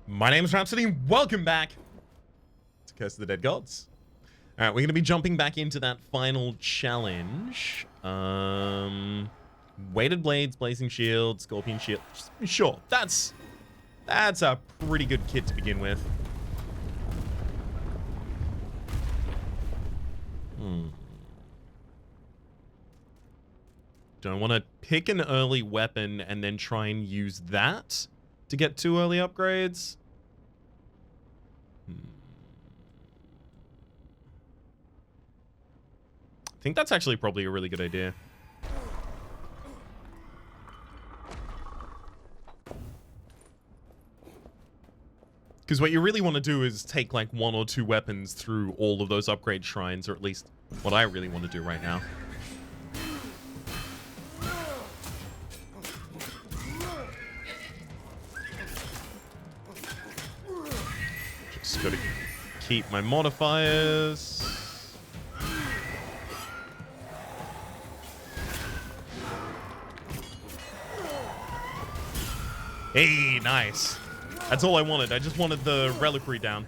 My name is Rhapsody. Welcome back to Curse of the Dead Gods. All right, we're going to be jumping back into that final challenge. Weighted blades, blazing shield, scorpion shield. Sure, that's a pretty good kit to begin with. Don't want to pick an early weapon and then try and use that to get 2 early upgrades. I think that's actually probably a really good idea. Because what you really want to do is take like 1 or 2 weapons through all of those upgrade shrines, or at least what I really want to do right now. Just got to keep my modifiers. Hey, nice. That's all I wanted. I just wanted the reliquary down.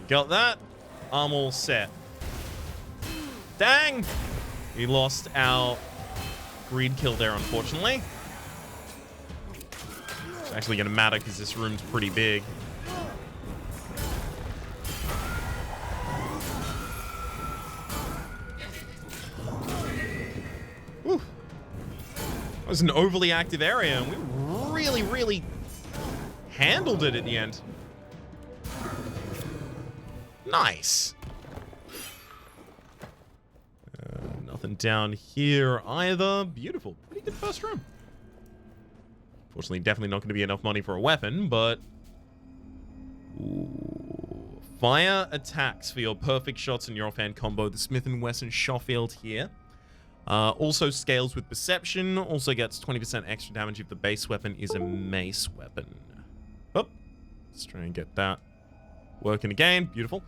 Got that. I'm all set. Dang! We lost our greed kill there, unfortunately. It's actually going to matter because this room's pretty big. Whew. That was an overly active area, and we really handled it at the end. Nice. Nothing down here either. Beautiful. Pretty good first room. Fortunately, definitely not going to be enough money for a weapon, but... Ooh. Fire attacks for your perfect shots in your offhand combo. The Smith & Wesson Schofield here. Also scales with perception. Also gets 20% extra damage if the base weapon is a mace weapon. Oh, let's try and get that working again. Beautiful.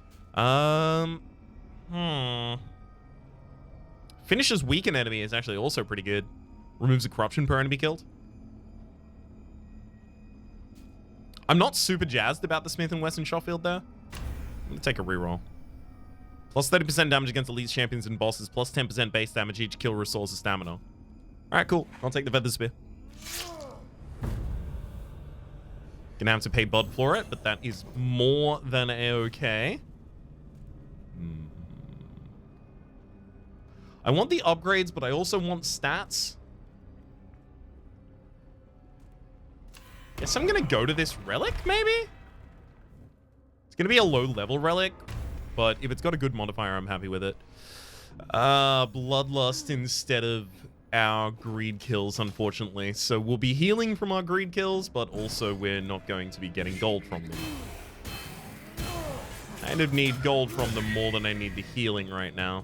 Finishes weaken enemy is actually also pretty good. Removes a corruption per enemy killed. I'm not super jazzed about the Smith & Wesson Schofield there. I'm gonna take a reroll. Plus 30% damage against elite champions and bosses. Plus 10% base damage. Each kill restores a stamina. Alright, cool. I'll take the Feather Spear. Gonna have to pay Bud for it, but that is more than a-okay. I want the upgrades, but I also want stats. Guess I'm gonna go to this relic, maybe? It's gonna be a low-level relic. But if it's got a good modifier, I'm happy with it. Bloodlust instead of our greed kills, unfortunately. So we'll be healing from our greed kills, but also we're not going to be getting gold from them. I kind of need gold from them more than I need the healing right now.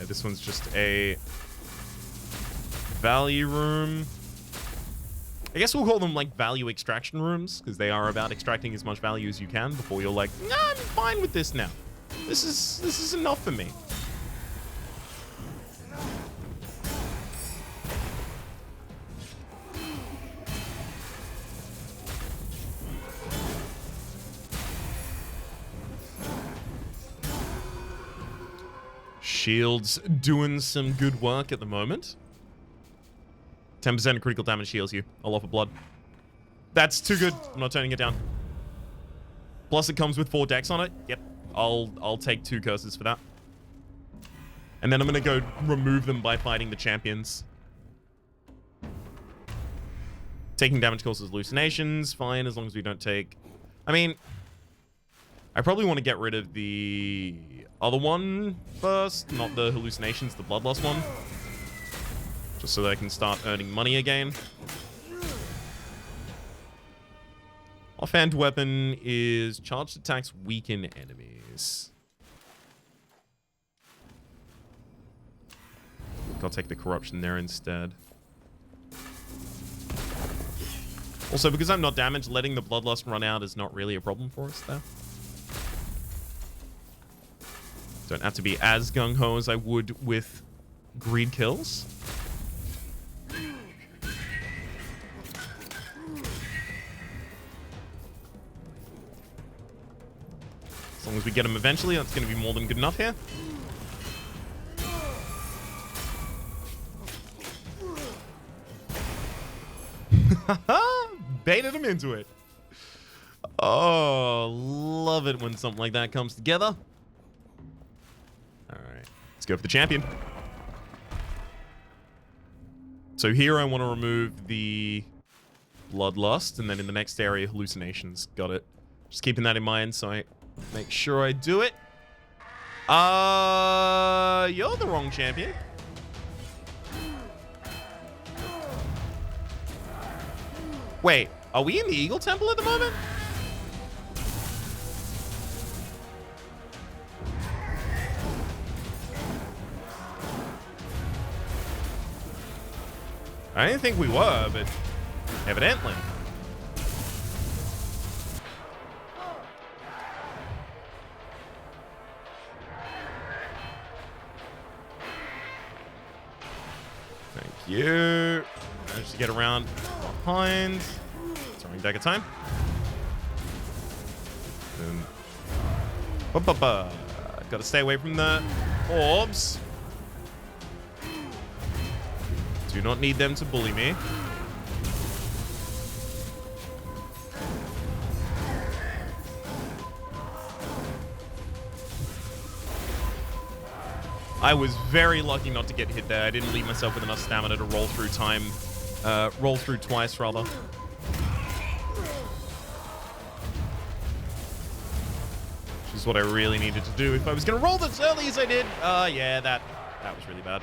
This one's just a value room. I guess we'll call them like value extraction rooms because they are about extracting as much value as you can before you're like, nah, I'm fine with this now. This is enough for me. Shield's doing some good work at the moment. 10% critical damage heals you. I'll offer blood. That's too good. I'm not turning it down. Plus it comes with 4 decks on it. Yep. I'll take 2 curses for that. And then I'm gonna go remove them by fighting the champions. Taking damage causes hallucinations. Fine, as long as we don't take... I mean... I probably want to get rid of the other one first, not the hallucinations, the bloodlust one. Just so that I can start earning money again. Offhand weapon is charged attacks weaken enemies. I'll take the corruption there instead. Also, because I'm not damaged, letting the Bloodlust run out is not really a problem for us, though. Don't have to be as gung-ho as I would with greed kills. As long as we get him eventually, that's going to be more than good enough here. Baited him into it. Oh, love it when something like that comes together. All right, let's go for the champion. So here I want to remove the Bloodlust, and then in the next area, hallucinations. Got it. Just keeping that in mind, so I make sure I do it. You're the wrong champion. Wait, are we in the Eagle Temple at the moment? I didn't think we were, but evidently. Thank you. Managed to get around behind. Throwing back a time. Gotta stay away from the orbs. Do not need them to bully me. I was very lucky not to get hit there. I didn't leave myself with enough stamina to roll through time. Roll through twice, rather. Which is what I really needed to do if I was going to roll as early as I did. Yeah, that was really bad.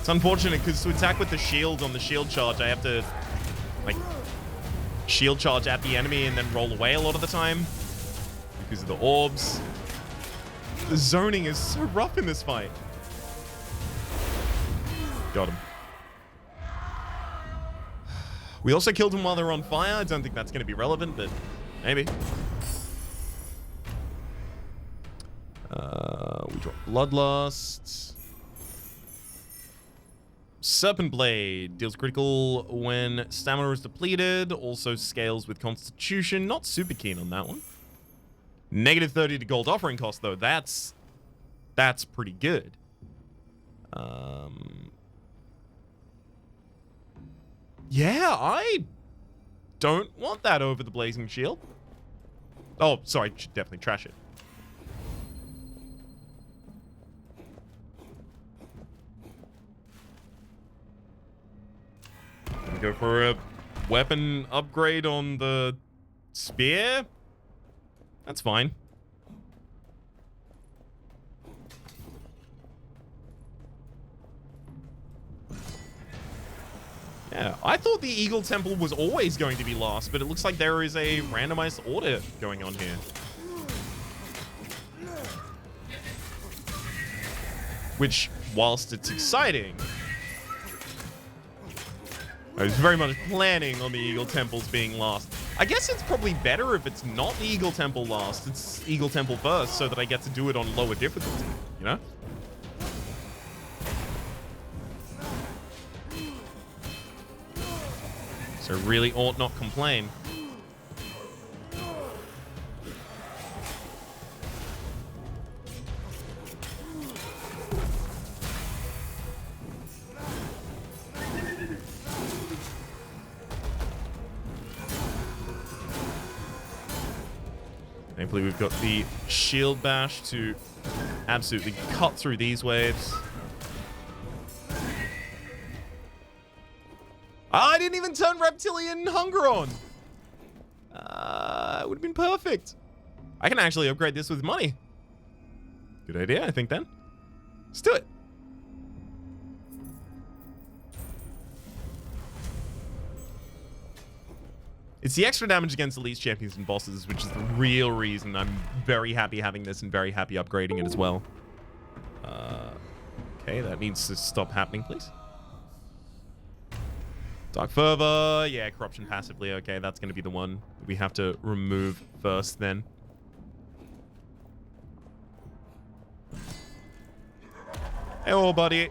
It's unfortunate because to attack with the shield on the shield charge, I have to, like, shield charge at the enemy and then roll away a lot of the time because of the orbs. The zoning is so rough in this fight. Got him. We also killed him while they were on fire. I don't think that's going to be relevant, but maybe. We drop Bloodlust. Serpent Blade deals critical when stamina is depleted. Also scales with Constitution. Not super keen on that one. -30 to gold offering cost, though. That's pretty good. Yeah, I don't want that over the Blazing Shield. Oh, sorry. Should definitely trash it. Go for a weapon upgrade on the spear. That's fine. Yeah, I thought the Eagle Temple was always going to be last, but it looks like there is a randomized order going on here. Which, whilst it's exciting, I was very much planning on the Eagle Temples being last. I guess it's probably better if it's not the Eagle Temple last. It's Eagle Temple first so that I get to do it on lower difficulty, you know? So really ought not complain. Thankfully, we've got the shield bash to absolutely cut through these waves. I didn't even turn Reptilian Hunger on. It would have been perfect. I can actually upgrade this with money. Good idea, I think, then. Let's do it. It's the extra damage against elite champions and bosses, which is the real reason I'm very happy having this and very happy upgrading it as well. Okay, that needs to stop happening, please. Dark Fervor. Yeah, corruption passively. Okay, that's going to be the one we have to remove first then. Hey, buddy.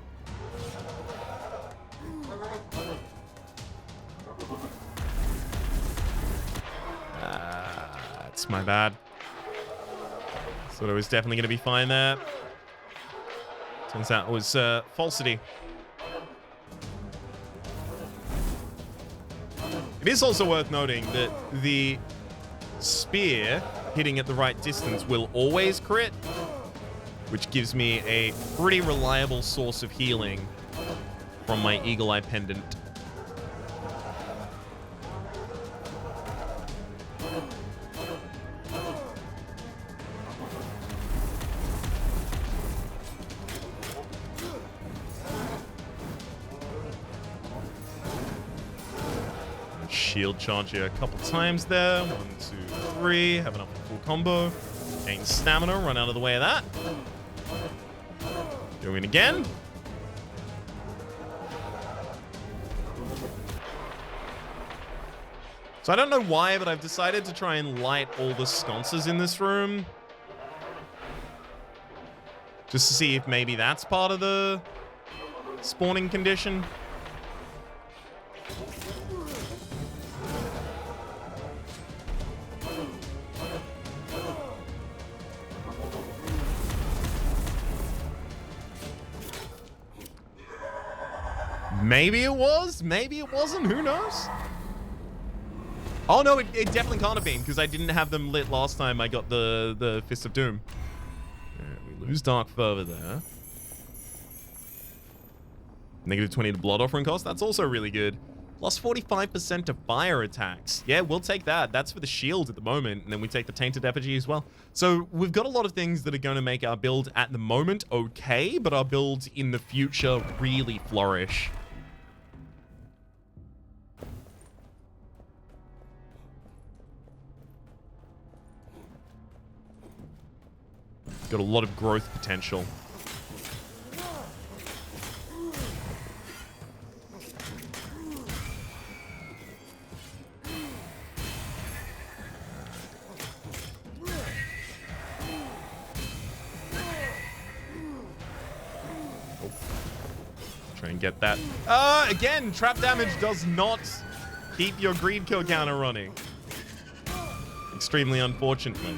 That's my bad. Thought it was definitely going to be fine there. Turns out it was falsity. It is also worth noting that the spear hitting at the right distance will always crit, which gives me a pretty reliable source of healing from my Eagle Eye Pendant. Shield charge you a couple times there. 1, 2, 3. Have enough full combo. Gain stamina. Run out of the way of that. Doing it again. So I don't know why, but I've decided to try and light all the sconces in this room. Just to see if maybe that's part of the spawning condition. Maybe it was, maybe it wasn't, who knows? Oh no, it definitely can't have been, because I didn't have them lit last time I got the Fist of Doom. We lose Dark Fervor there. -20 to Blood Offering cost, that's also really good. Plus 45% to fire attacks. Yeah, we'll take that. That's for the shield at the moment, and then we take the Tainted Effigy as well. So we've got a lot of things that are going to make our build at the moment okay, but our builds in the future really flourish. Got a lot of growth potential. Try and get that. Again, trap damage does not keep your greed kill counter running. Extremely unfortunately.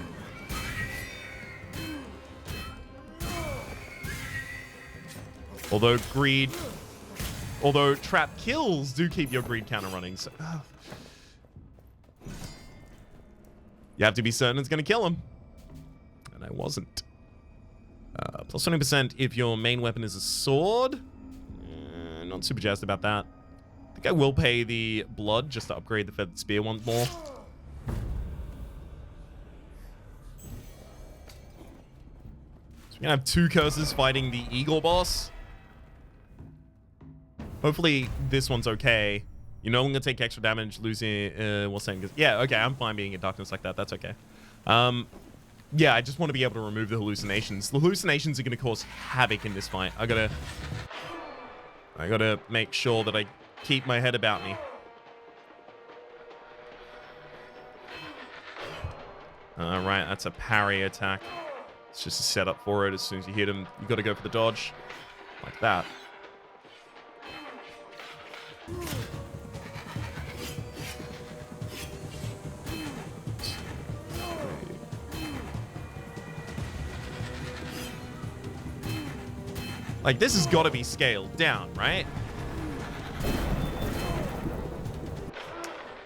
Although trap kills do keep your greed counter running, so you have to be certain it's going to kill him, and I wasn't. Plus 20% if your main weapon is a sword. Not super jazzed about that. I think I will pay the blood just to upgrade the feathered spear once more. So we're gonna have 2 curses fighting the eagle boss. Hopefully this one's okay. You know I'm gonna take extra damage losing what's saying? Yeah, okay, I'm fine being in darkness like that. That's okay. Yeah, I just want to be able to remove the hallucinations. The hallucinations are gonna cause havoc in this fight. I gotta make sure that I keep my head about me. Alright, that's a parry attack. It's just a setup for it. As soon as you hit him, you gotta go for the dodge. Like that. Like, this has got to be scaled down, right?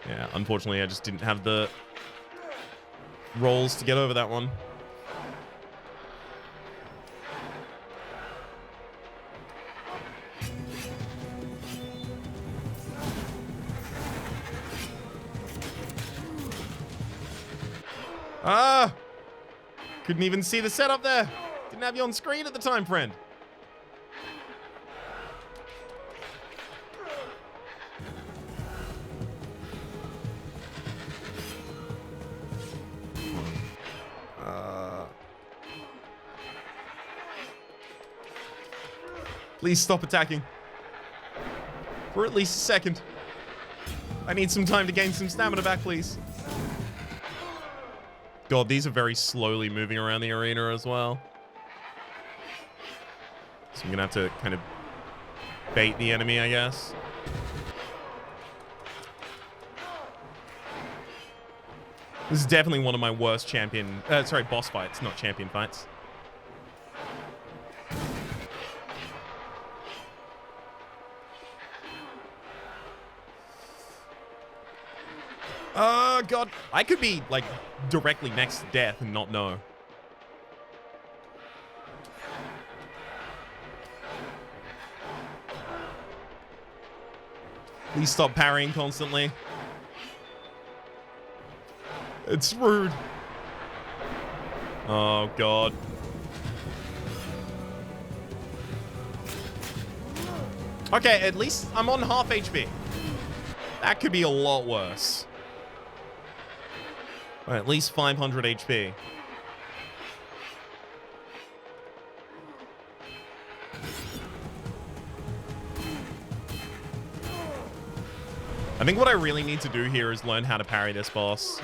Yeah, unfortunately, I just didn't have the rolls to get over that one. Ah! Couldn't even see the setup there. Didn't have you on screen at the time, friend. Please stop attacking. For at least a second. I need some time to gain some stamina back, please. God, these are very slowly moving around the arena as well. So I'm gonna have to kind of bait the enemy, I guess. This is definitely one of my worst boss fights, not champion fights. Oh, God. I could be, like, directly next to death and not know. Please stop parrying constantly. It's rude. Oh, God. Okay, at least I'm on half HP. That could be a lot worse. Or at least 500 HP. I think what I really need to do here is learn how to parry this boss.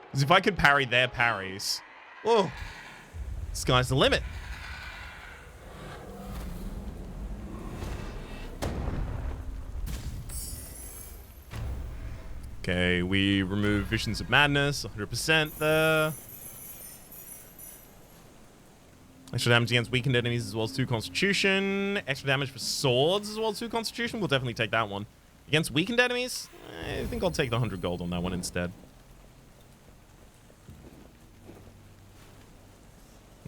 Because if I could parry their parries... Oh! Sky's the limit. Okay, we remove Visions of Madness, 100% there. Extra damage against weakened enemies as well as 2 Constitution. Extra damage for swords as well as 2 Constitution. We'll definitely take that one. Against weakened enemies, I think I'll take the 100 gold on that one instead.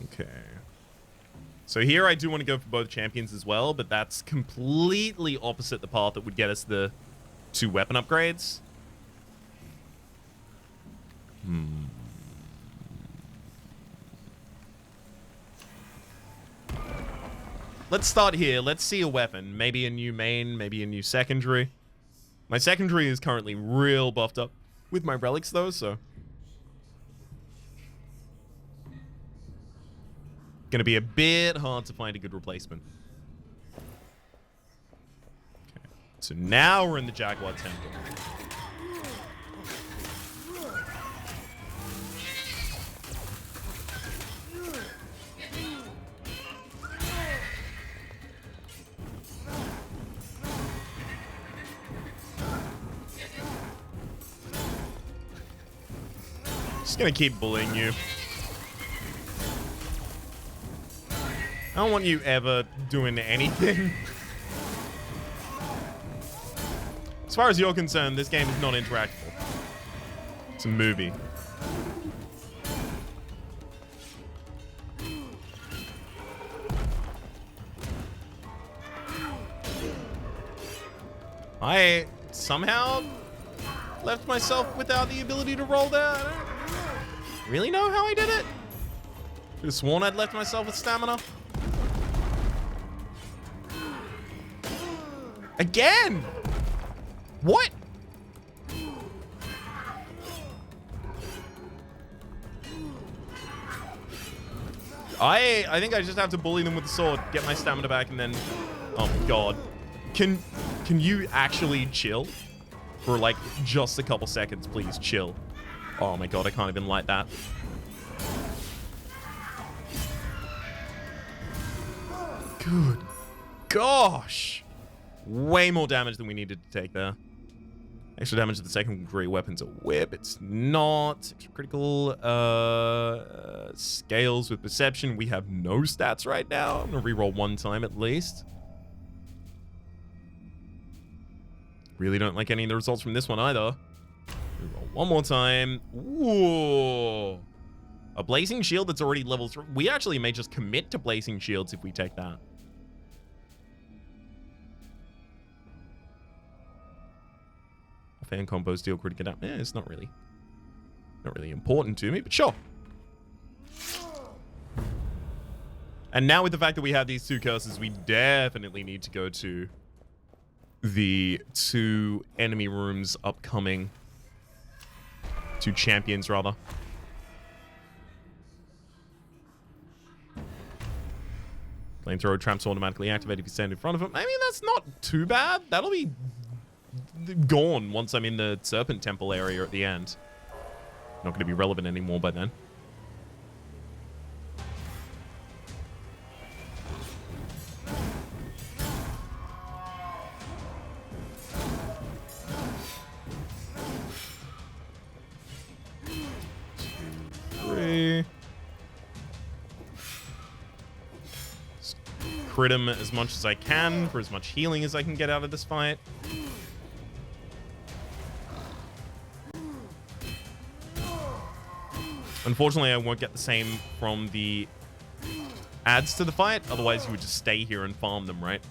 Okay. So here I do want to go for both champions as well, but that's completely opposite the path that would get us the 2 weapon upgrades. Let's start here. Let's see a weapon. Maybe a new main, maybe a new secondary. My secondary is currently real buffed up with my relics though, so... Gonna be a bit hard to find a good replacement. Okay. So now we're in the Jaguar Temple. Just gonna keep bullying you. I don't want you ever doing anything. As far as you're concerned, this game is not interactable. It's a movie. I somehow left myself without the ability to roll there. I don't really know how I did it. Could have sworn I'd left myself with stamina. Again! What? I think I just have to bully them with the sword, get my stamina back, and then... Oh, God. Can you actually chill? For, like, just a couple seconds, please, chill. Oh, my God, I can't even light that. Good gosh! Way more damage than we needed to take there. Extra damage to the secondary weapon's a whip. It's not. Extra critical. Scales with perception. We have no stats right now. I'm gonna reroll one time at least. Really don't like any of the results from this one either. Reroll one more time. Ooh. A blazing shield that's already level 3. We actually may just commit to blazing shields if we take that. Fan combos deal critical damage. Yeah, it's not really important to me, but sure. And now with the fact that we have these 2 curses, we definitely need to go to the 2 enemy rooms upcoming. 2 champions, rather. Flamethrower traps automatically activate if you stand in front of him. I mean, that's not too bad. That'll be gone once I'm in the Serpent Temple area at the end. Not going to be relevant anymore by then. Crit him as much as I can for as much healing as I can get out of this fight. Unfortunately, I won't get the same from the adds to the fight. Otherwise, you would just stay here and farm them, right?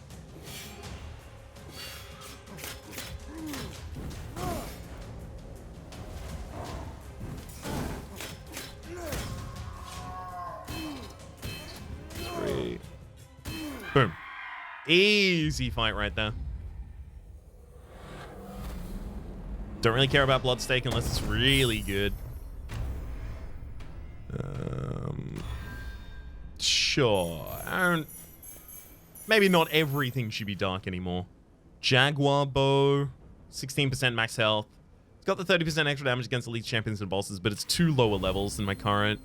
Boom. Easy fight right there. Don't really care about blood stake unless it's really good. Sure. Maybe not everything should be dark anymore. Jaguar bow. 16% max health. It's got the 30% extra damage against elite champions and bosses, but it's 2 lower levels than my current.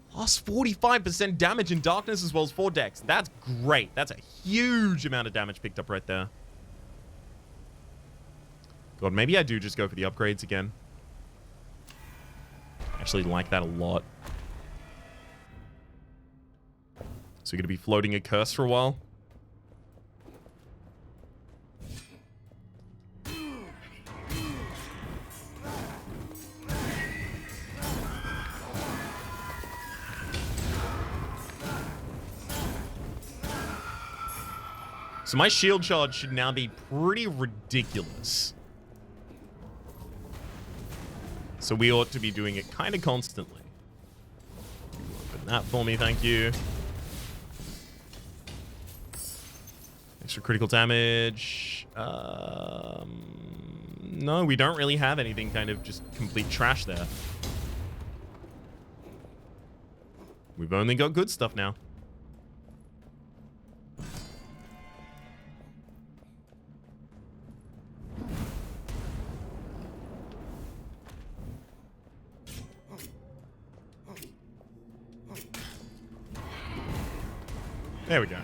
Plus 45% damage in darkness as well as 4 decks. That's great. That's a huge amount of damage picked up right there. God, maybe I do just go for the upgrades again. Actually like that a lot. So you're going to be floating a curse for a while. So my shield charge should now be pretty ridiculous. So we ought to be doing it kind of constantly. Open that for me, thank you. Extra critical damage. No, we don't really have anything kind of just complete trash there. We've only got good stuff now. There we go.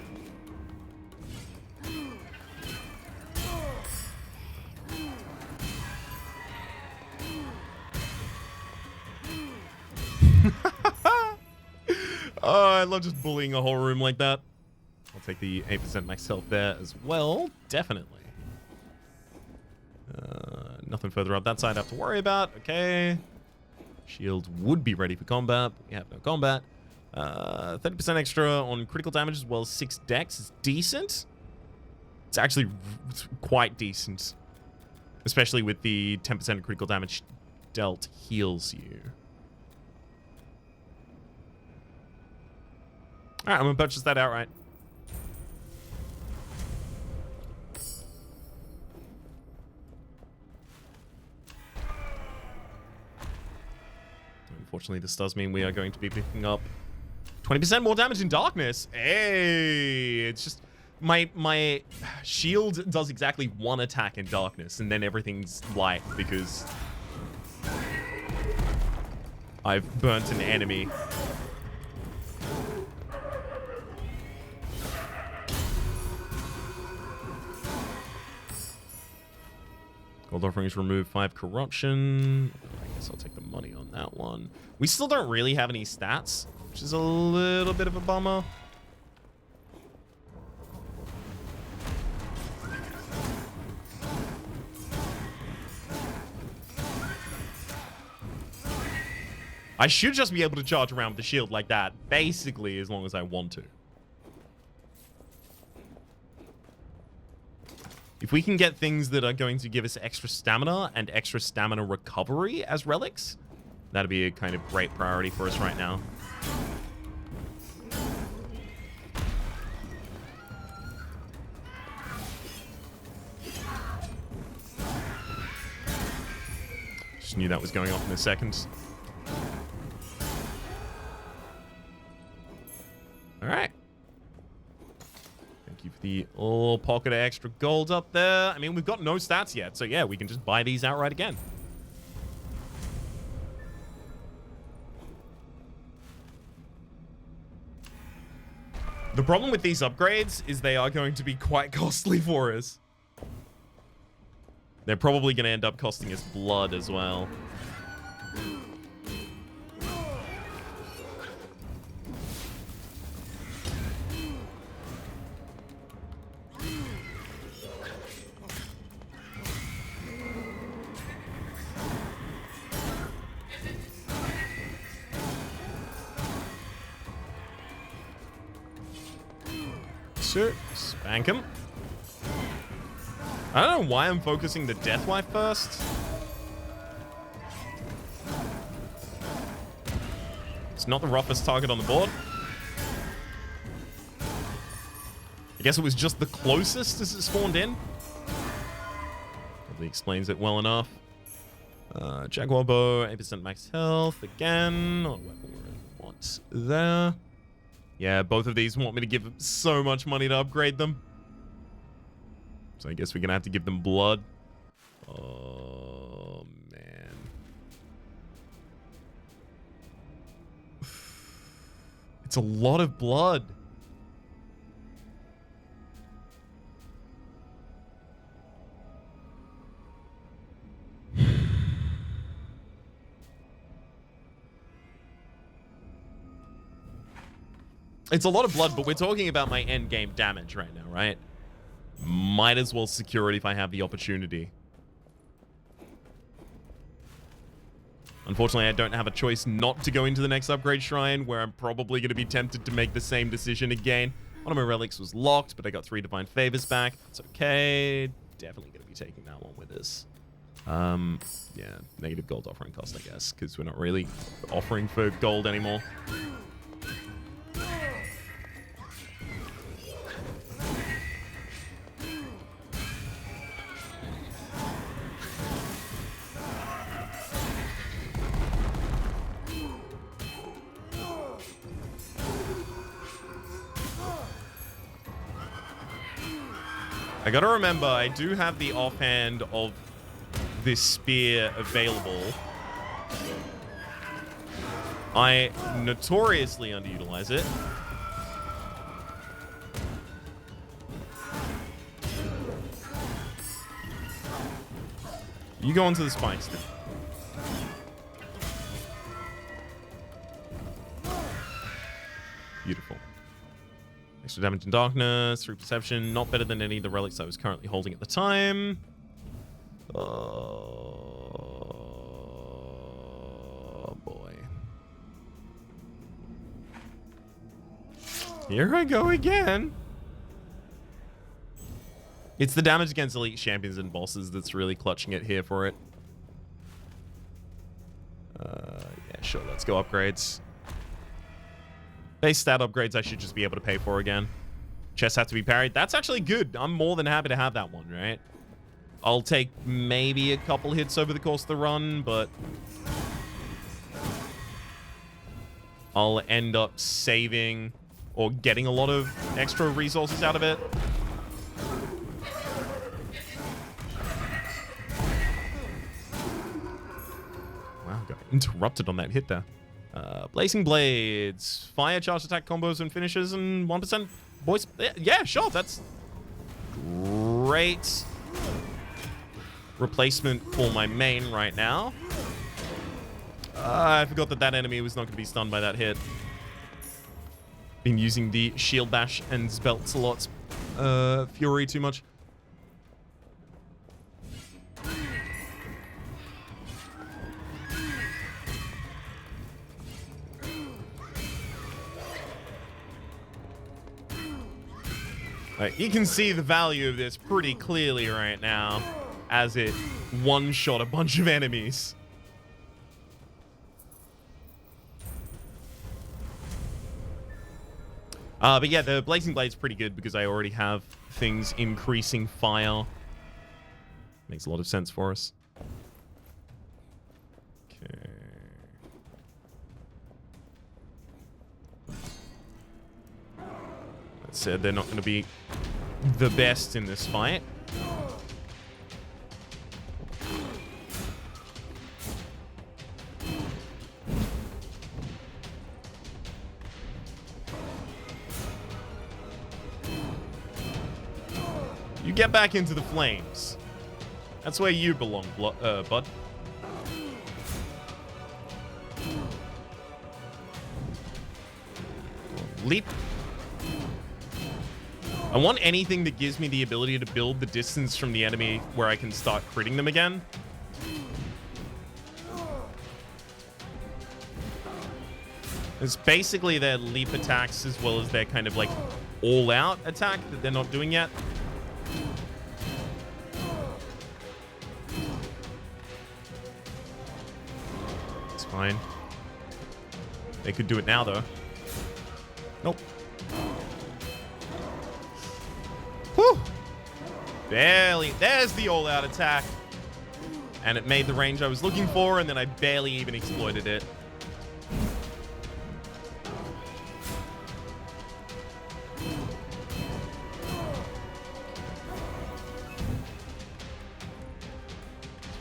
Oh, I love just bullying a whole room like that. I'll take the 8% max health there as well. Definitely. Nothing further up that side I have to worry about. Okay. Shield would be ready for combat, but we have no combat. 30% extra on critical damage as well as 6 decks is decent. It's actually quite decent. Especially with the 10% critical damage dealt heals you. Alright, I'm going to purchase that outright. Unfortunately, this does mean we are going to be picking up 20% more damage in darkness. Hey, it's just my shield does exactly 1 attack in darkness, and then everything's light because I've burnt an enemy. Gold offerings remove 5 corruption. I guess I'll take the money on that one. We still don't really have any stats, which is a little bit of a bummer. I should just be able to charge around with the shield like that, basically, as long as I want to. If we can get things that are going to give us extra stamina and extra stamina recovery as relics, that'd be a kind of great priority for us right now. Just knew that was going off in a second. All right. the little pocket of extra gold up there. I mean, we've got no stats yet, so yeah, we can just buy these outright again. The problem with these upgrades is they are going to be quite costly for us. They're probably going to end up costing us blood as well. So, spank him. I don't know why I'm focusing the Deathwife first. It's not the roughest target on the board. I guess it was just the closest as it spawned in. Probably explains it well enough. Jaguar bow, 8% max health again. Not a weapon we want there. Yeah, both of these want me to give so much money to upgrade them. So I guess we're going to have to give them blood. Oh, man. It's a lot of blood. It's a lot of blood, but we're talking about my end game damage right now, right? Might as well secure it if I have the opportunity. Unfortunately, I don't have a choice not to go into the next upgrade shrine, where I'm probably going to be tempted to make the same decision again. One of my relics was locked, but I got 3 divine favors back. It's okay. Definitely going to be taking that one with us. Yeah, negative gold offering cost, I guess, because we're not really offering for gold anymore. I gotta remember, I do have the offhand of this spear available. I notoriously underutilize it. You go onto the spikes then. Beautiful. Extra damage in darkness, through perception, not better than any of the relics I was currently holding at the time. Oh, boy. Here I go again. It's the damage against elite champions and bosses that's really clutching it here for it. Yeah, sure, let's go upgrades. Base stat upgrades I should just be able to pay for again. Chests have to be parried. That's actually good. I'm more than happy to have that one, right? I'll take maybe a couple hits over the course of the run, but I'll end up saving or getting a lot of extra resources out of it. Wow, got interrupted on that hit there. Blazing Blades, fire, charge attack combos and finishes, and 1% voice. Yeah, sure, that's great replacement for my main right now. I forgot that that enemy was not going to be stunned by that hit. Been using the shield bash and Speltzelot's fury too much. You can see the value of this pretty clearly right now as it one-shot a bunch of enemies. But yeah, the Blazing Blade's pretty good because I already have things increasing fire. Makes a lot of sense for us. Okay. That said, they're not going to be the best in this fight. You get back into the flames. That's where you belong, bud. Leap. I want anything that gives me the ability to build the distance from the enemy where I can start critting them again. It's basically their leap attacks as well as their kind of like all-out attack that they're not doing yet. It's fine. They could do it now, though. Nope. Whew. Barely. There's the all-out attack. And it made the range I was looking for, and then I barely even exploited it.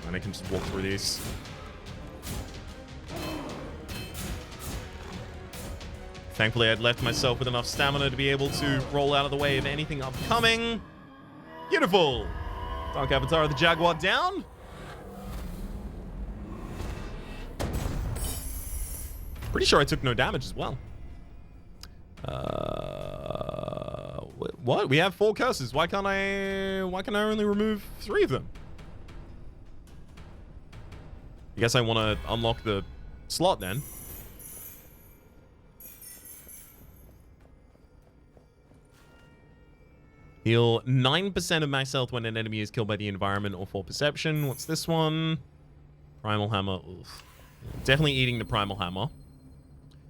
And I can just walk through these. Thankfully, I'd left myself with enough stamina to be able to roll out of the way of anything upcoming. Beautiful. Dark Avatar of the Jaguar down. Pretty sure I took no damage as well. What? We have 4 curses. Why can't I only remove 3 of them? I guess I want to unlock the slot then. Heal 9% of max health when an enemy is killed by the environment or for perception. What's this one? Primal Hammer. Oof. Definitely eating the Primal Hammer.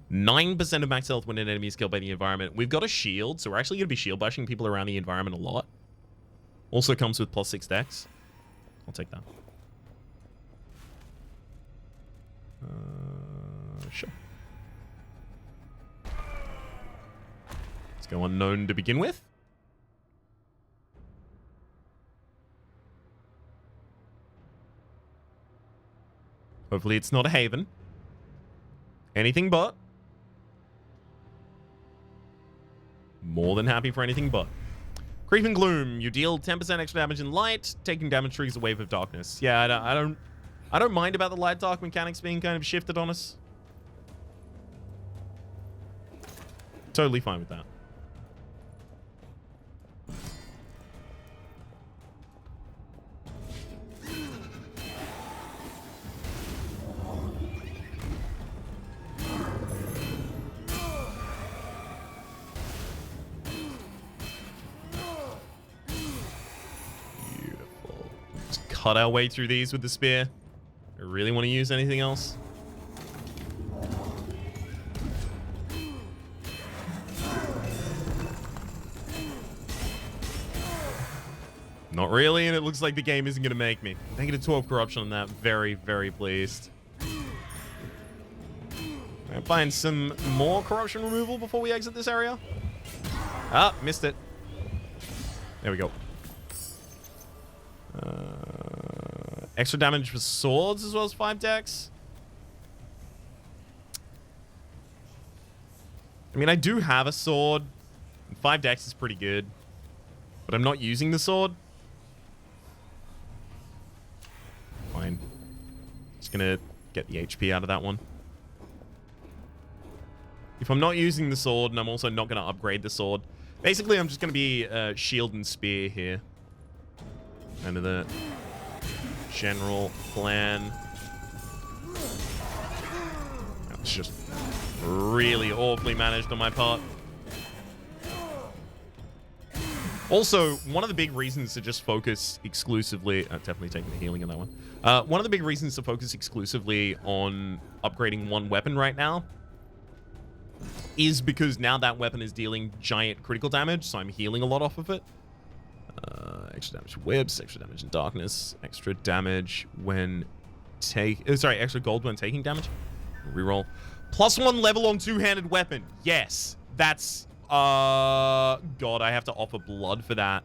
9% of max health when an enemy is killed by the environment. We've got a shield, so we're actually going to be shield bashing people around the environment a lot. Also comes with +6 dex. I'll take that. Sure. Let's go unknown to begin with. Hopefully it's not a haven. Anything but. More than happy for anything but. Creeping Gloom. You deal 10% extra damage in light. Taking damage triggers a wave of darkness. Yeah, I don't mind about the light-dark mechanics being kind of shifted on us. Totally fine with that. Beautiful. Let's cut our way through these with the spear. I really want to use anything else. Not really, and it looks like the game isn't going to make me. -12 corruption on that. Very, very pleased. I'll find some more corruption removal before we exit this area. Ah, missed it. There we go. Extra damage with swords as well as 5 dex. I mean, I do have a sword. 5 dex is pretty good. But I'm not using the sword. Fine. Just gonna get the HP out of that one. If I'm not using the sword, and I'm also not gonna upgrade the sword, basically I'm just gonna be shield and spear here. Kind of the general plan. That's just really awfully managed on my part. Also, one of the big reasons to just focus exclusively... definitely taking the healing in that one. One of the big reasons to focus exclusively on upgrading one weapon right now is because now that weapon is dealing giant critical damage, so I'm healing a lot off of it. Extra damage whips, extra damage in darkness, extra damage when extra gold when taking damage. Reroll. +1 level on two-handed weapon. Yes, that's God, I have to offer blood for that.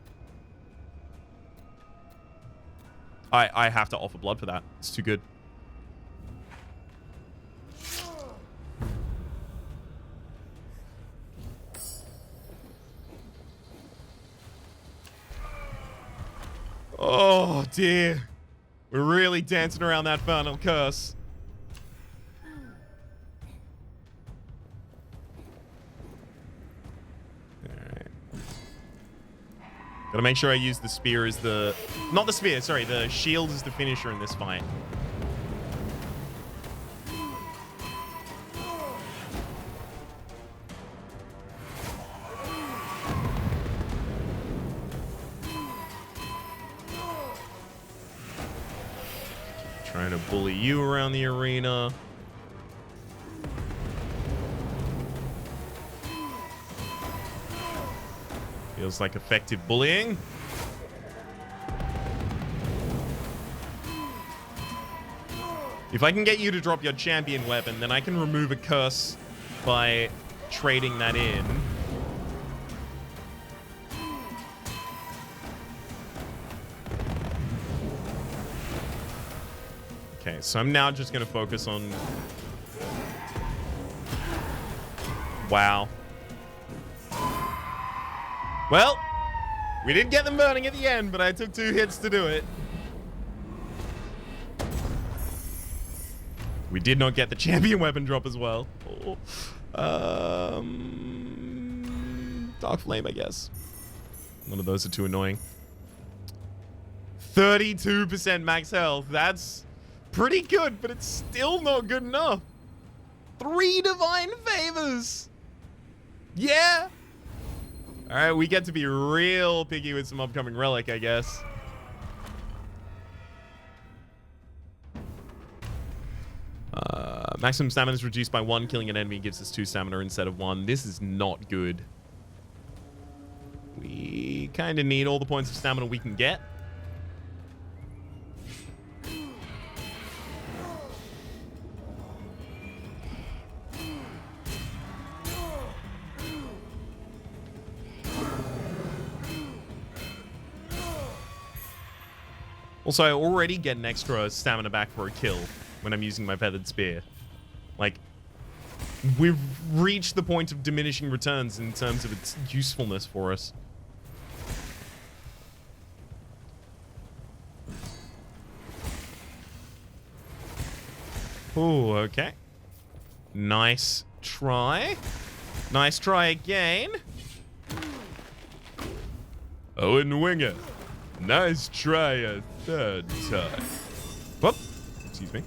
I have to offer blood for that. It's too good. Oh, dear. We're really dancing around that final curse. Alright. Gotta make sure I use the spear as the... Not the spear, sorry. The shield as the finisher in this fight. Trying to bully you around the arena. Feels like effective bullying. If I can get you to drop your champion weapon, then I can remove a curse by trading that in. Okay, so I'm now just going to focus on... Wow. Well, we did get them burning at the end, but I took 2 hits to do it. We did not get the champion weapon drop as well. Oh. Dark Flame, I guess. None of those are too annoying. 32% max health. That's pretty good, but it's still not good enough. 3 divine favors. Yeah. All right, we get to be real picky with some upcoming relic, I guess. Maximum stamina is reduced by 1. Killing an enemy gives us 2 stamina instead of 1. This is not good. We kind of need all the points of stamina we can get. Also, I already get an extra stamina back for a kill when I'm using my feathered spear. Like, we've reached the point of diminishing returns in terms of its usefulness for us. Oh, okay. Nice try. Nice try again. Owen Winger. Nice try a 3rd time. Whoop. Excuse me.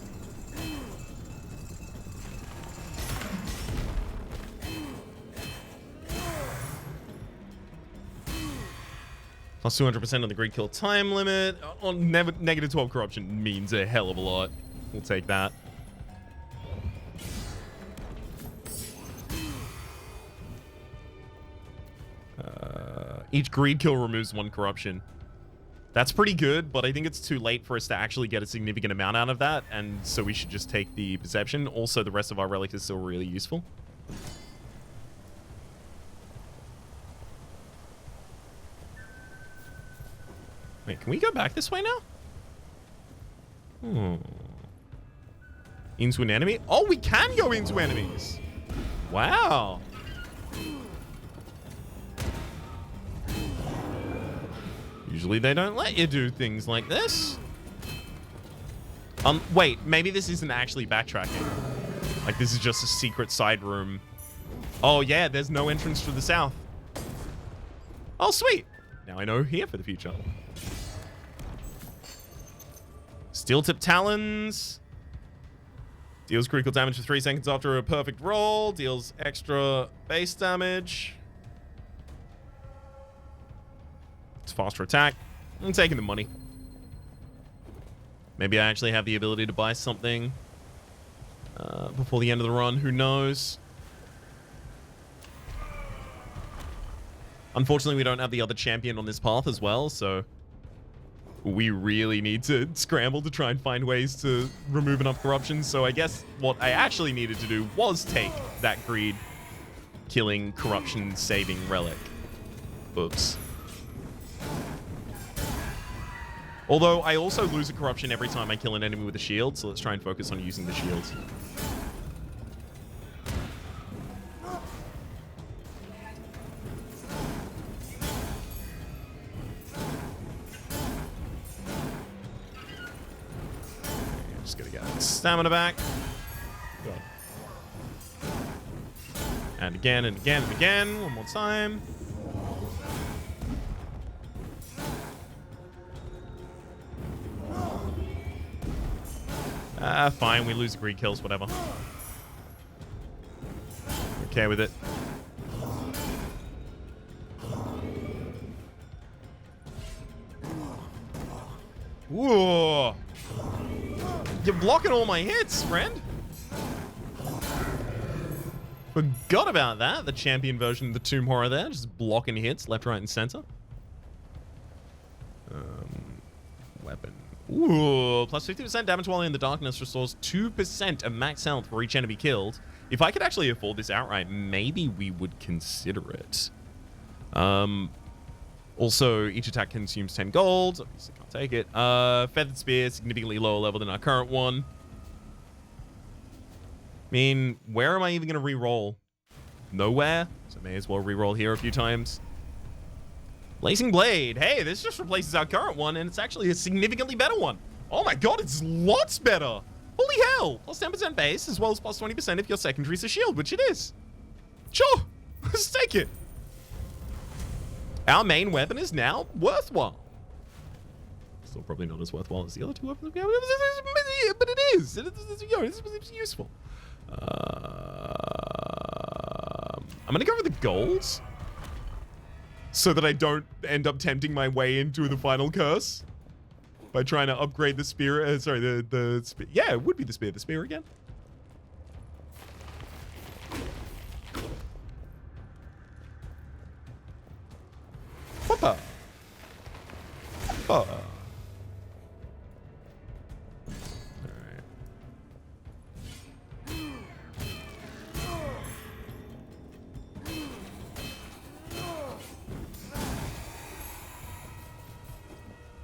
Plus 200% on the greed kill time limit. On negative 12 corruption means a hell of a lot. We'll take that. Each greed kill removes 1 corruption. That's pretty good, but I think it's too late for us to actually get a significant amount out of that, and so we should just take the perception. Also, the rest of our relic is still really useful. Wait, can we go back this way now? Into an enemy? Oh, we can go into enemies! Wow! Usually they don't let you do things like this. Wait, maybe this isn't actually backtracking. Like, this is just a secret side room. Oh, yeah, there's no entrance to the south. Oh, sweet. Now I know here for the future. Steel Tip Talons. Deals critical damage for 3 seconds after a perfect roll. Deals extra base damage. It's faster attack. I'm taking the money. Maybe I actually have the ability to buy something before the end of the run. Who knows? Unfortunately, we don't have the other champion on this path as well, so we really need to scramble to try and find ways to remove enough corruption. So I guess what I actually needed to do was take that greed killing corruption saving relic. Oops. Although I also lose a corruption every time I kill an enemy with a shield, so let's try and focus on using the shields. Just gotta get stamina back. God. And again and again and again. One more time. Fine, we lose greed kills, whatever. Okay with it. Whoa! You're blocking all my hits, friend! Forgot about that. The champion version of the Tomb Horror there. Just blocking hits left, right, and center. Weapon. Ooh, plus 50% damage while in the darkness restores 2% of max health for each enemy killed. If I could actually afford this outright, maybe we would consider it. Also, each attack consumes 10 gold. Obviously can't take it. Feathered Spear, significantly lower level than our current one. I mean, where am I even going to re-roll? Nowhere. So may as well re-roll here a few times. Blazing Blade. Hey, this just replaces our current one, and it's actually a significantly better one. Oh my god, it's lots better. Holy hell. Plus 10% base, as well as plus 20% if your secondary is a shield, which it is. Sure. Let's take it. Our main weapon is now worthwhile. Still probably not as worthwhile as the other two weapons we have, but it is. It's useful. I'm going to go for the golds, so that I don't end up tempting my way into the final curse by trying to upgrade the spear. Sorry, the spear. Yeah, it would be the spear. The spear again. Papa. Papa.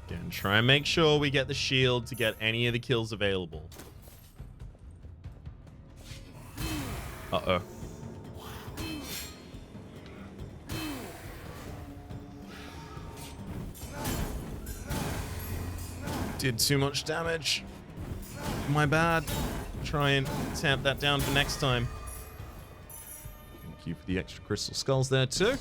Again, try and make sure we get the shield to get any of the kills available. Uh-oh. Did too much damage. My bad. Try and tamp that down for next time. Thank you for the extra crystal skulls there too.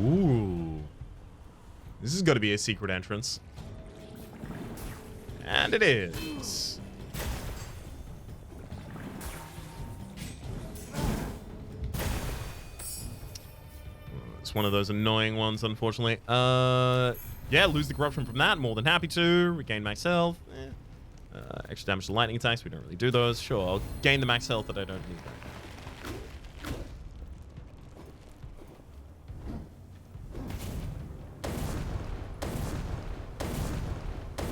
Ooh. This is going to be a secret entrance. And it is. It's one of those annoying ones, unfortunately. Yeah, lose the corruption from that. More than happy to. Regain max health. Extra damage to lightning attacks. We don't really do those. Sure, I'll gain the max health that I don't need.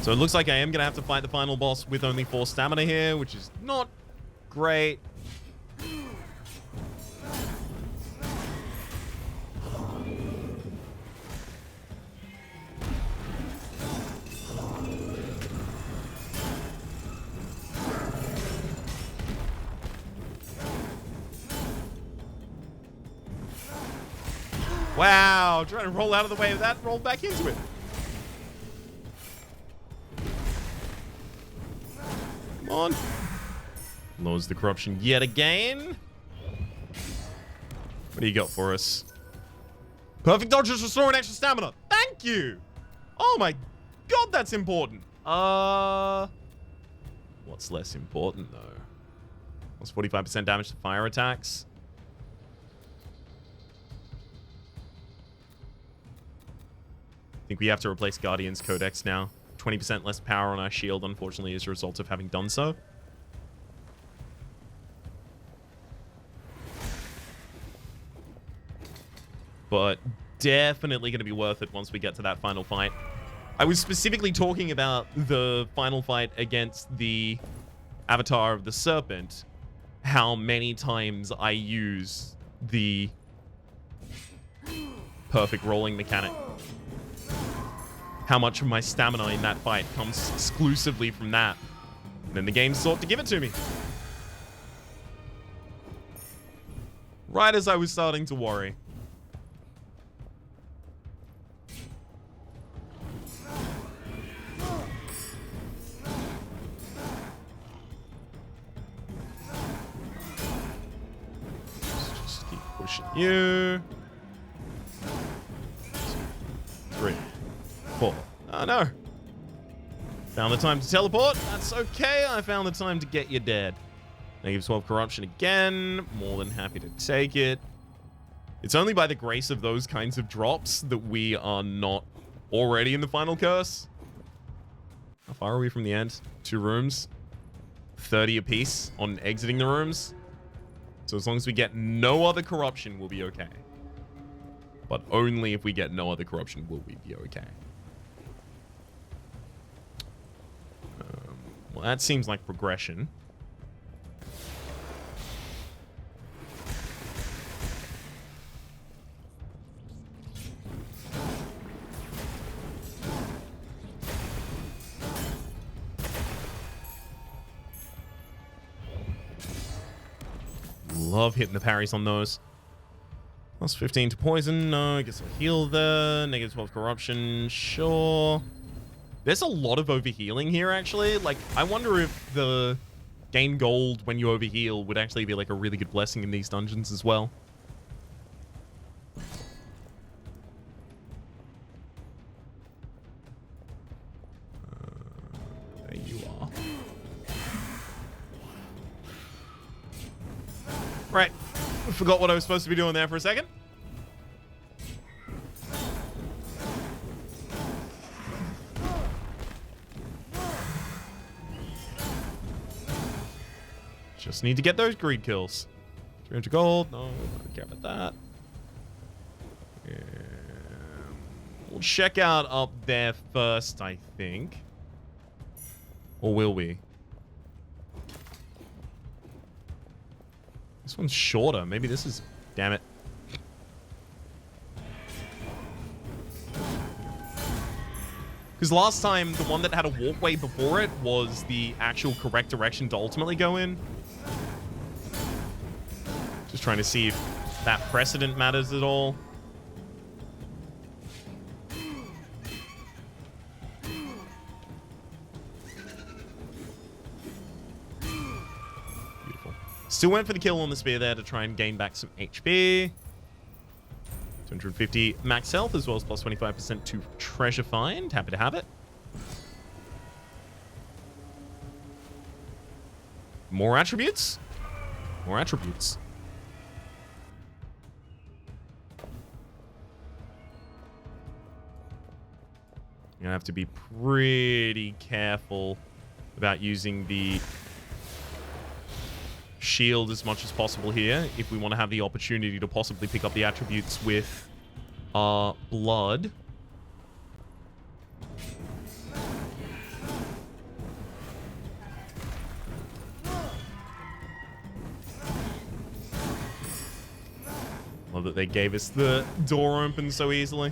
So it looks like I am going to have to fight the final boss with only 4 stamina here, which is not great. Wow, trying to roll out of the way of that, roll back into it. Come on. Lowers the corruption yet again. What do you got for us? Perfect dodges restore an extra stamina. Thank you. Oh my god, that's important. What's less important though? Plus 45% damage to fire attacks. I think we have to replace Guardian's Codex now. 20% less power on our shield, unfortunately, as a result of having done so. But definitely going to be worth it once we get to that final fight. I was specifically talking about the final fight against the avatar of the Serpent, how many times I use the perfect rolling mechanic. How much of my stamina in that fight comes exclusively from that. And then the game sought to give it to me. Right as I was starting to worry. Just keep pushing you. 3, 4. Oh no. Found the time to teleport. That's okay. I found the time to get you dead. -12 corruption again. More than happy to take it. It's only by the grace of those kinds of drops that we are not already in the final curse. How far are we from the end? 2 rooms. 30 apiece on exiting the rooms. So as long as we get no other corruption, we'll be okay. But only if we get no other corruption will we be okay. Well, that seems like progression. Love hitting the parries on those. +15 to poison. No, I guess I'll heal there. -12 corruption. Sure. There's a lot of overhealing here, actually. Like, I wonder if the gain gold when you overheal would actually be like a really good blessing in these dungeons as well. There you are. Right. I forgot what I was supposed to be doing there for a second. Just need to get those greed kills. 300 gold. No, I don't care about that. And we'll check out up there first, I think. Or will we? This one's shorter. Maybe this is... Damn it. Because last time, the one that had a walkway before it was the actual correct direction to ultimately go in. Just trying to see if that precedent matters at all. Beautiful. Still went for the kill on the spear there to try and gain back some HP. 250 max health as well as plus 25% to treasure find. Happy to have it. More attributes? More attributes. You're gonna have to be pretty careful about using the shield as much as possible here if we want to have the opportunity to possibly pick up the attributes with our blood. Love that they gave us the door open so easily.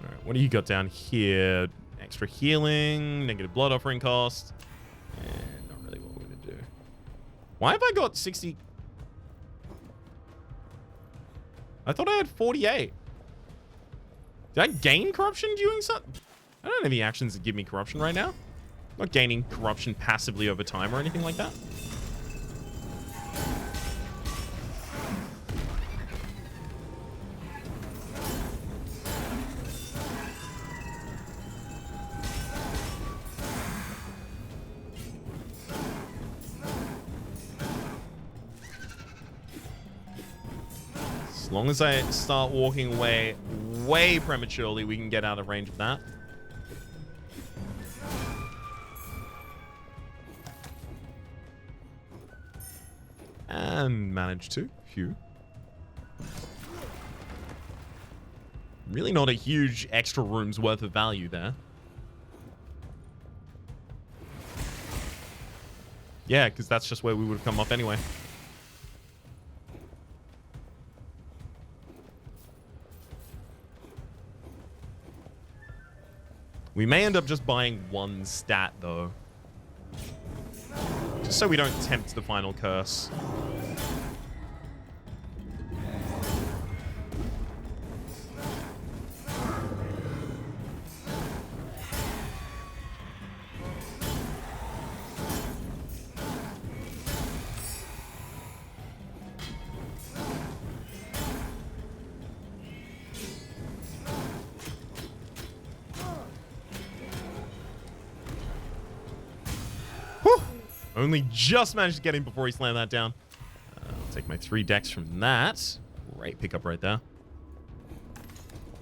Alright, what do you got down here? Extra healing, negative blood offering cost. And not really what we're going to do. Why have I got 60? I thought I had 48. Did I gain corruption doing something? I don't have any actions that give me corruption right now. I'm not gaining corruption passively over time or anything like that. As long as I start walking away way prematurely, we can get out of range of that. And manage to. Phew. Really not a huge extra room's worth of value there. Yeah, because that's just where we would have come up anyway. We may end up just buying one stat, though. Just so we don't tempt the final curse. Only just managed to get him before he slammed that down. I'll take my 3 decks from that. Great pickup right there.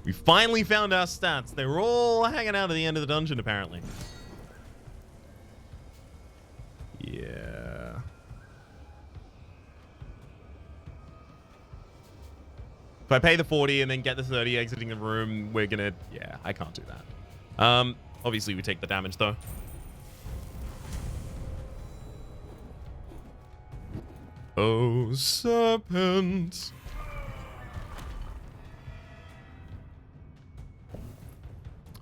We finally found our stats. They were all hanging out at the end of the dungeon, apparently. Yeah. If I pay the 40 and then get the 30 exiting the room, we're gonna... Yeah, I can't do that. Obviously, we take the damage, though. Oh, Serpent.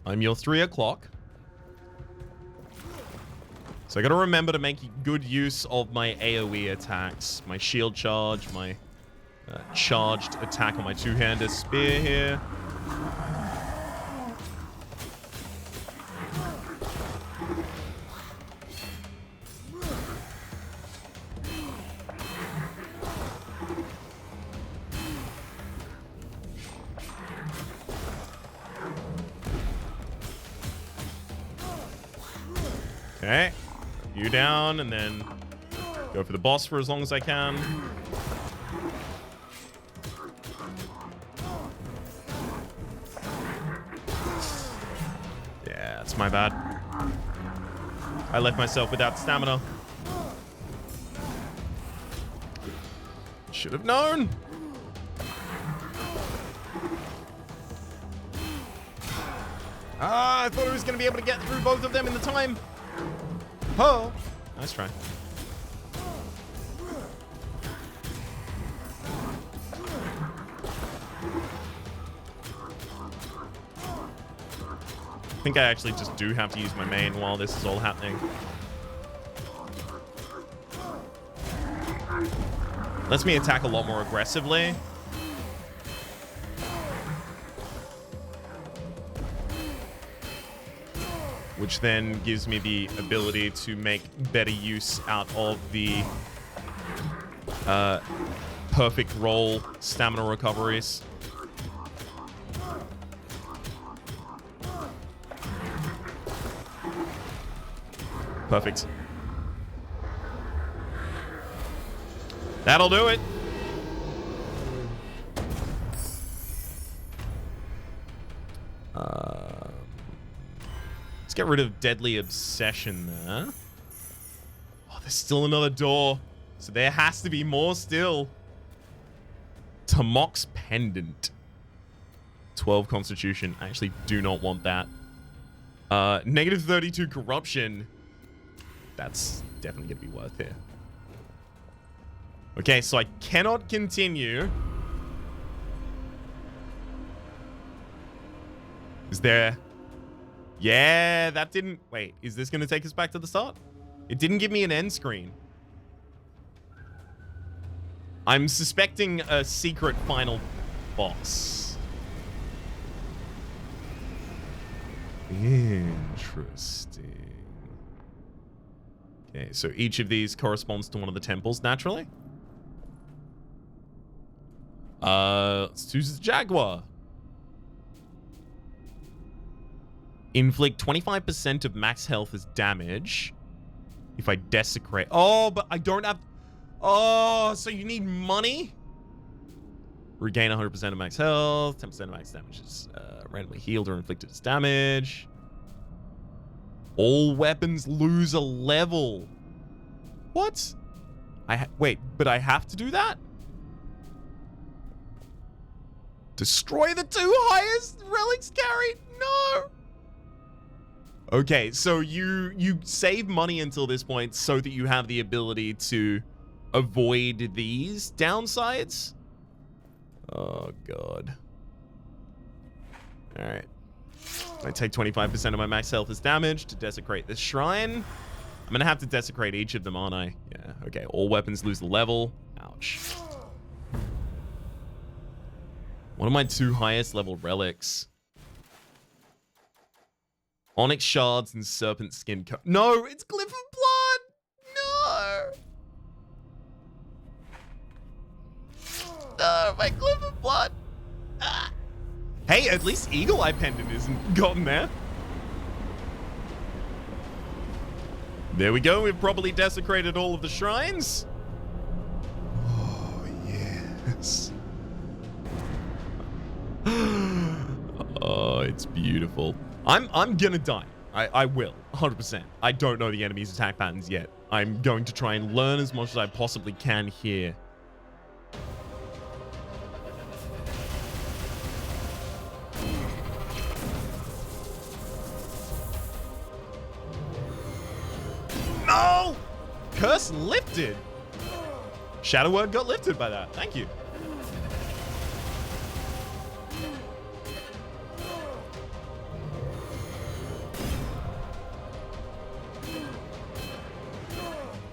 I'm your 3 o'clock. So I gotta remember to make good use of my AoE attacks. My shield charge, my charged attack on my two-hander spear here. Okay, you down, and then go for the boss for as long as I can. Yeah, it's my bad. I left myself without stamina. Should have known. Ah, I thought I was going to be able to get through both of them in the time. Oh, nice try. I think I actually just do have to use my main while this is all happening. Lets me attack a lot more aggressively. Which then gives me the ability to make better use out of the perfect roll stamina recoveries. Perfect. That'll do it. Let's get rid of Deadly Obsession there. Oh, there's still another door. So there has to be more still. Tamok's Pendant. 12 Constitution. I actually do not want that. Negative 32 Corruption. That's definitely going to be worth it. Okay, so I cannot continue. Is there... Yeah, that didn't... Wait, is this going to take us back to the start? It didn't give me an end screen. I'm suspecting a secret final boss. Interesting. Okay, so each of these corresponds to one of the temples, naturally. Let's choose the Jaguar. Inflict 25% of max health as damage if I desecrate. Oh, but I don't have... Oh, so you need money? Regain 100% of max health. 10% of max damage is randomly healed or inflicted as damage. All weapons lose a level. What? Wait, but I have to do that? Destroy the 2 highest relics carried? No! Okay, so you save money until this point so that you have the ability to avoid these downsides? Oh, God. Alright. I take 25% of my max health as damage to desecrate this shrine. I'm gonna have to desecrate each of them, aren't I? Yeah, okay. All weapons lose the level. Ouch. What are my 2 highest level relics? Onyx shards and serpent skin. No, it's Glyph of Blood! No! No, my Glyph of Blood! Ah. Hey, at least Eagle Eye Pendant isn't gotten there. There we go. We've probably desecrated all of the shrines. Oh, yes. Oh, it's beautiful. I'm gonna die. I will, 100%. I don't know the enemy's attack patterns yet. I'm going to try and learn as much as I possibly can here. No! Curse lifted. Shadow Word got lifted by that. Thank you.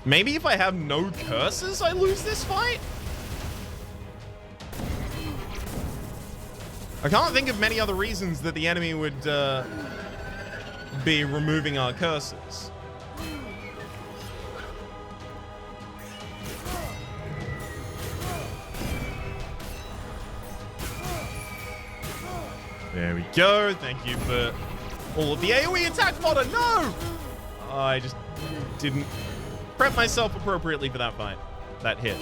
Maybe if I have no curses, I lose this fight? I can't think of many other reasons that the enemy would be removing our curses. There we go. Thank you for all of the AoE attack fodder. No! I just didn't prep myself appropriately for that fight. That hit.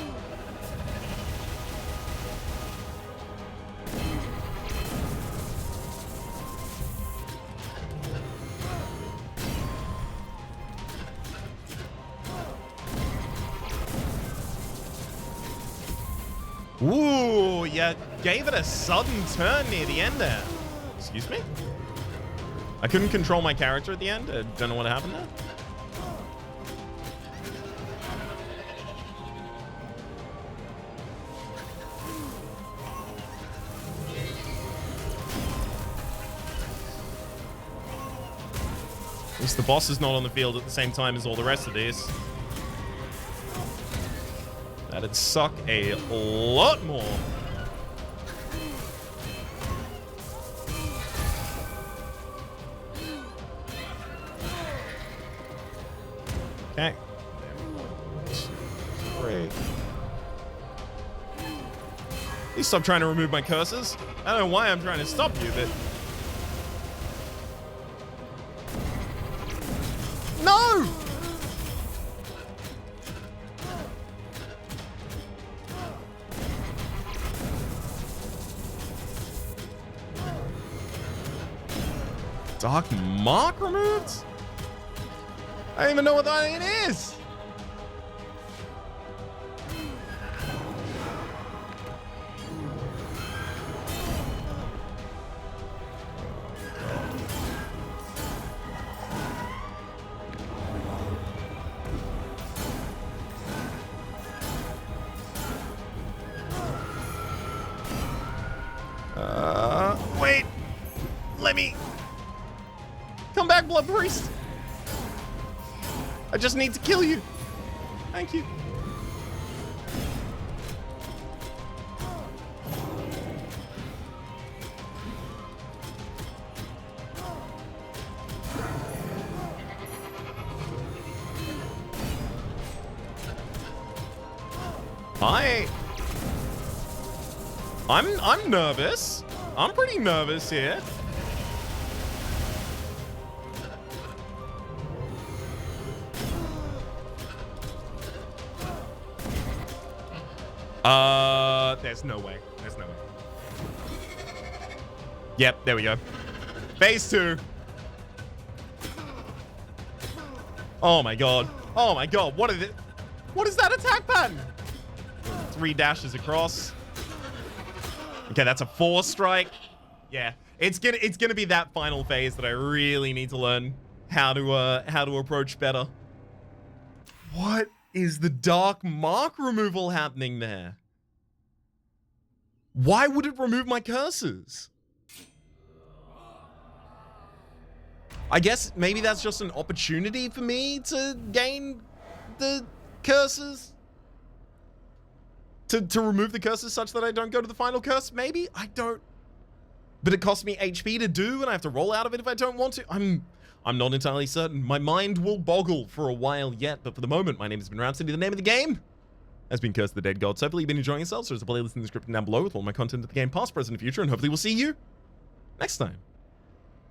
Ooh, yeah, gave it a sudden turn near the end there. Excuse me? I couldn't control my character at the end. I don't know what happened there. At least the boss is not on the field at the same time as all the rest of these. That'd suck a lot more. Okay. Great. Please stop trying to remove my curses. I don't know why I'm trying to stop you, but... No! Dark Mark removed? I don't even know what that even is. Wait. Let me come back, Blood Priest. I just need to kill you. Thank you. I'm nervous. I'm pretty nervous here. There's no way. There's no way. Yep, there we go. Phase 2. Oh my god. Oh my god. What is it? What is that attack pattern? 3 dashes across. Okay, that's a 4 strike. Yeah, it's gonna be that final phase that I really need to learn how to approach better. What is the dark mark removal happening there? Why would it remove my curses? I guess maybe that's just an opportunity for me to gain the curses? To remove the curses such that I don't go to the final curse? Maybe? I don't... But it costs me HP to do, and I have to roll out of it if I don't want to? I'm not entirely certain. My mind will boggle for a while yet, but for the moment, my name has been Rhapsody. The name of the game has been Curse of the Dead Gods. Hopefully you've been enjoying yourselves. There's a playlist in the description down below with all my content of the game, past, present, and future, and hopefully we'll see you next time.